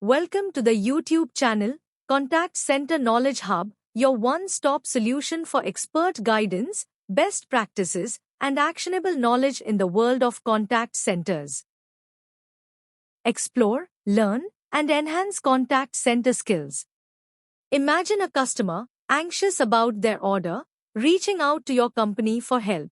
Welcome to the YouTube channel, Contact Center Knowledge Hub, your one-stop solution for expert guidance, best practices, and actionable knowledge in the world of contact centers. Explore, learn, and enhance contact center skills. Imagine a customer, anxious about their order, reaching out to your company for help.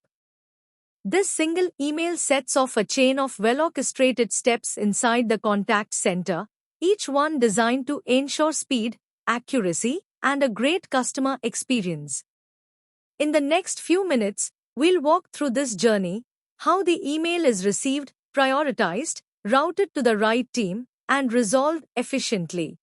This single email sets off a chain of well-orchestrated steps inside the contact center, each one designed to ensure speed, accuracy, and a great customer experience. In the next few minutes, we'll walk through this journey, how the email is received, prioritized, routed to the right team, and resolved efficiently.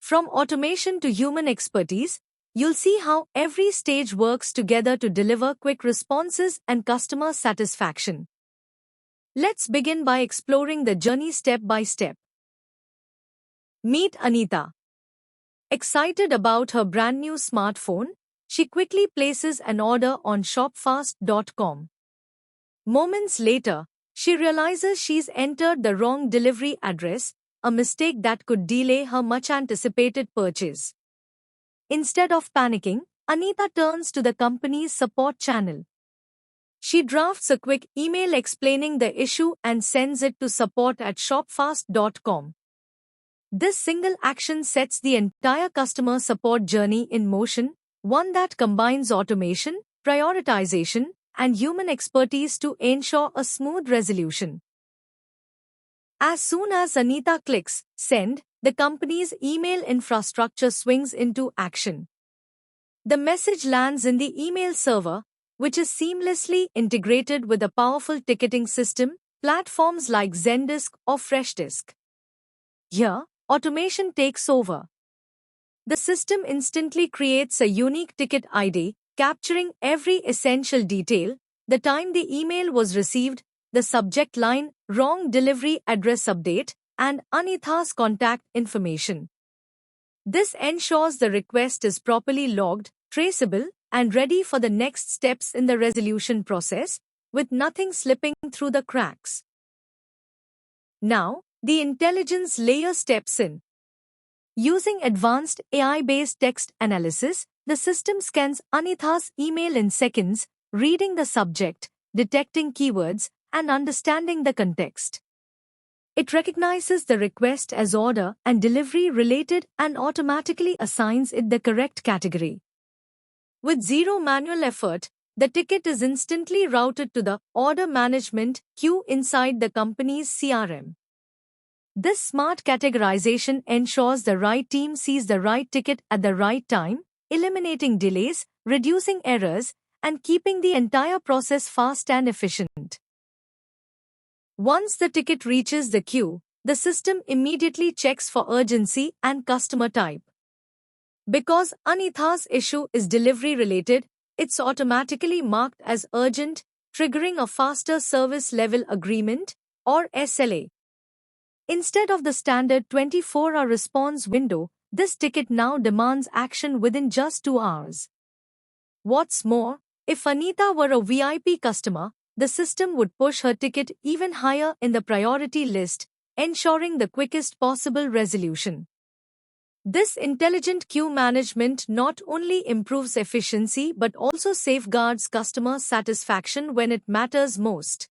From automation to human expertise, you'll see how every stage works together to deliver quick responses and customer satisfaction. Let's begin by exploring the journey step by step. Meet Anita. Excited about her brand new smartphone, she quickly places an order on shopfast.com. Moments later, she realizes she's entered the wrong delivery address, a mistake that could delay her much-anticipated purchase. Instead of panicking, Anita turns to the company's support channel. She drafts a quick email explaining the issue and sends it to support@shopfast.com. This single action sets the entire customer support journey in motion, one that combines automation, prioritization, and human expertise to ensure a smooth resolution. As soon as Anita clicks send, the company's email infrastructure swings into action. The message lands in the email server, which is seamlessly integrated with a powerful ticketing system, platforms like Zendesk or Freshdesk. Here, automation takes over. The system instantly creates a unique ticket ID, capturing every essential detail: the time the email was received, the subject line, wrong delivery address update, and Anita's contact information. This ensures the request is properly logged, traceable, and ready for the next steps in the resolution process, with nothing slipping through the cracks. Now, the intelligence layer steps in. Using advanced AI-based text analysis, the system scans Anita's email in seconds, reading the subject, detecting keywords, and understanding the context. It recognizes the request as order and delivery related and automatically assigns it the correct category. With zero manual effort, the ticket is instantly routed to the order management queue inside the company's CRM. This smart categorization ensures the right team sees the right ticket at the right time, eliminating delays, reducing errors, and keeping the entire process fast and efficient. Once the ticket reaches the queue, the system immediately checks for urgency and customer type. Because Anita's issue is delivery-related, it's automatically marked as urgent, triggering a faster service level agreement, or SLA. Instead of the standard 24-hour response window, this ticket now demands action within just 2 hours. What's more, if Anita were a VIP customer, the system would push her ticket even higher in the priority list, ensuring the quickest possible resolution. This intelligent queue management not only improves efficiency but also safeguards customer satisfaction when it matters most.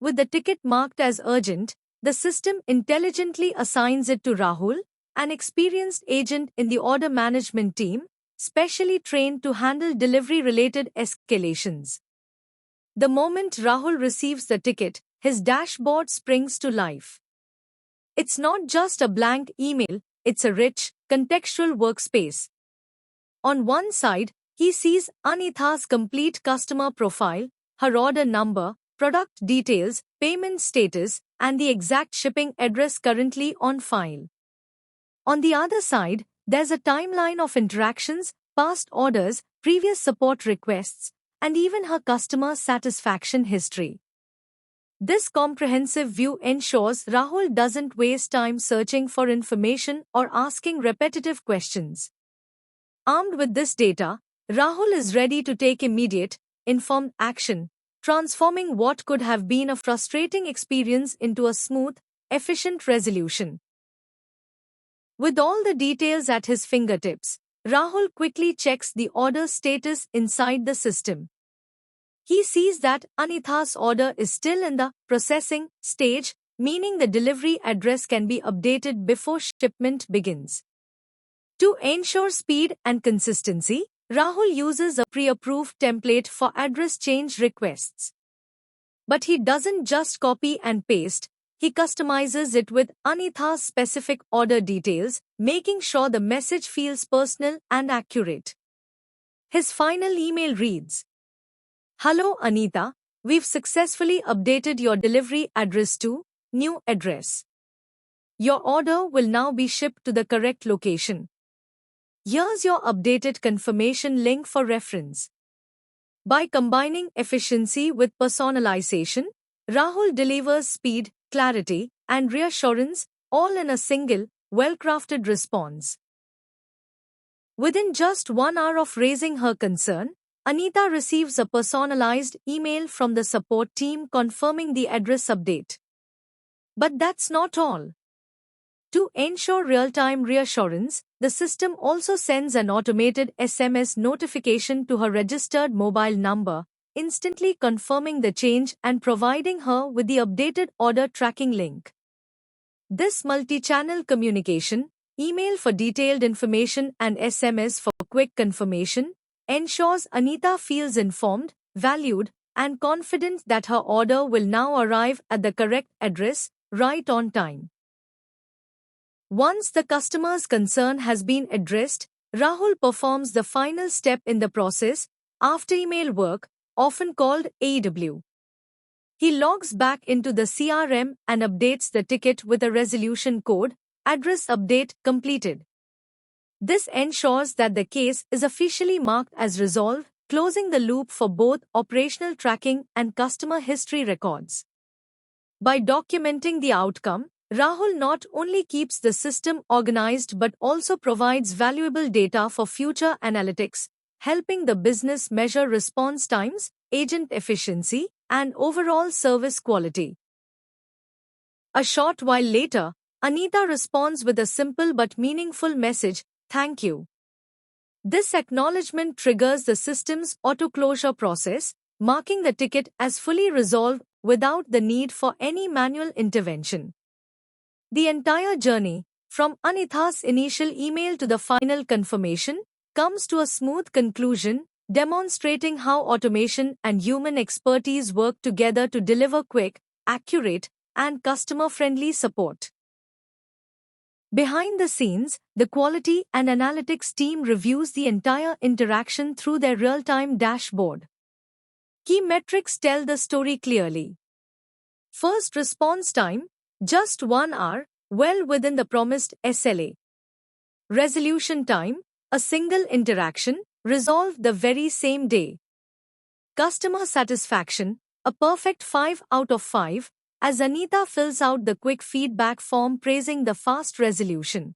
With the ticket marked as urgent, the system intelligently assigns it to Rahul, an experienced agent in the order management team, specially trained to handle delivery-related escalations. The moment Rahul receives the ticket, his dashboard springs to life. It's not just a blank email, it's a rich, contextual workspace. On one side, he sees Anita's complete customer profile, her order number, product details, payment status, and the exact shipping address currently on file. On the other side, there's a timeline of interactions, past orders, previous support requests, and even her customer satisfaction history. This comprehensive view ensures Rahul doesn't waste time searching for information or asking repetitive questions. Armed with this data, Rahul is ready to take immediate, informed action, transforming what could have been a frustrating experience into a smooth, efficient resolution. With all the details at his fingertips, Rahul quickly checks the order status inside the system. He sees that Anitha's order is still in the processing stage, meaning the delivery address can be updated before shipment begins. To ensure speed and consistency, Rahul uses a pre-approved template for address change requests. But he doesn't just copy and paste, he customizes it with Anitha's specific order details, making sure the message feels personal and accurate. His final email reads, "Hello Anitha, we've successfully updated your delivery address to new address. Your order will now be shipped to the correct location. Here's your updated confirmation link for reference." By combining efficiency with personalization, Rahul delivers speed, clarity, and reassurance, all in a single, well-crafted response. Within just 1 hour of raising her concern, Anitha receives a personalized email from the support team confirming the address update. But that's not all. To ensure real-time reassurance, the system also sends an automated SMS notification to her registered mobile number, instantly confirming the change and providing her with the updated order tracking link. This multi-channel communication, email for detailed information and SMS for quick confirmation, ensures Anitha feels informed, valued, and confident that her order will now arrive at the correct address, right on time. Once the customer's concern has been addressed, Rahul performs the final step in the process, after-email work, often called AEW. He logs back into the CRM and updates the ticket with a resolution code, address update completed. This ensures that the case is officially marked as resolved, closing the loop for both operational tracking and customer history records. By documenting the outcome, Rahul not only keeps the system organized but also provides valuable data for future analytics, helping the business measure response times, agent efficiency, and overall service quality. A short while later, Anitha responds with a simple but meaningful message, "Thank you." This acknowledgement triggers the system's auto-closure process, marking the ticket as fully resolved without the need for any manual intervention. The entire journey, from Anitha's initial email to the final confirmation, comes to a smooth conclusion, demonstrating how automation and human expertise work together to deliver quick, accurate, and customer-friendly support. Behind the scenes, the quality and analytics team reviews the entire interaction through their real-time dashboard. Key metrics tell the story clearly. First response time, just 1 hour, well within the promised SLA. Resolution time, a single interaction, resolved the very same day. Customer satisfaction, a perfect 5 out of 5, as Anitha fills out the quick feedback form praising the fast resolution.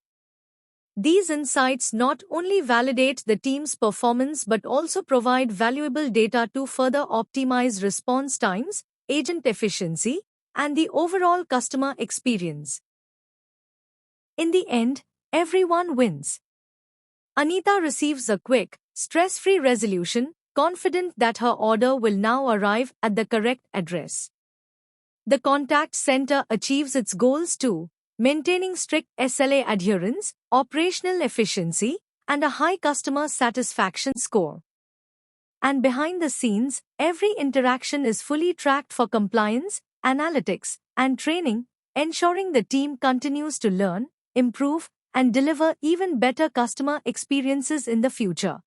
These insights not only validate the team's performance but also provide valuable data to further optimize response times, agent efficiency, and the overall customer experience. In the end, everyone wins. Anitha receives a quick, stress-free resolution, confident that her order will now arrive at the correct address. The contact center achieves its goals too, maintaining strict SLA adherence, operational efficiency, and a high customer satisfaction score. And behind the scenes, every interaction is fully tracked for compliance, analytics, and training, ensuring the team continues to learn, improve, and deliver even better customer experiences in the future.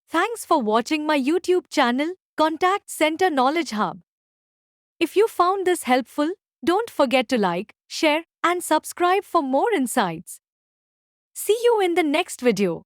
Thanks for watching my YouTube channel, Contact Center Knowledge Hub. If you found this helpful, don't forget to like, share, and subscribe for more insights. See you in the next video.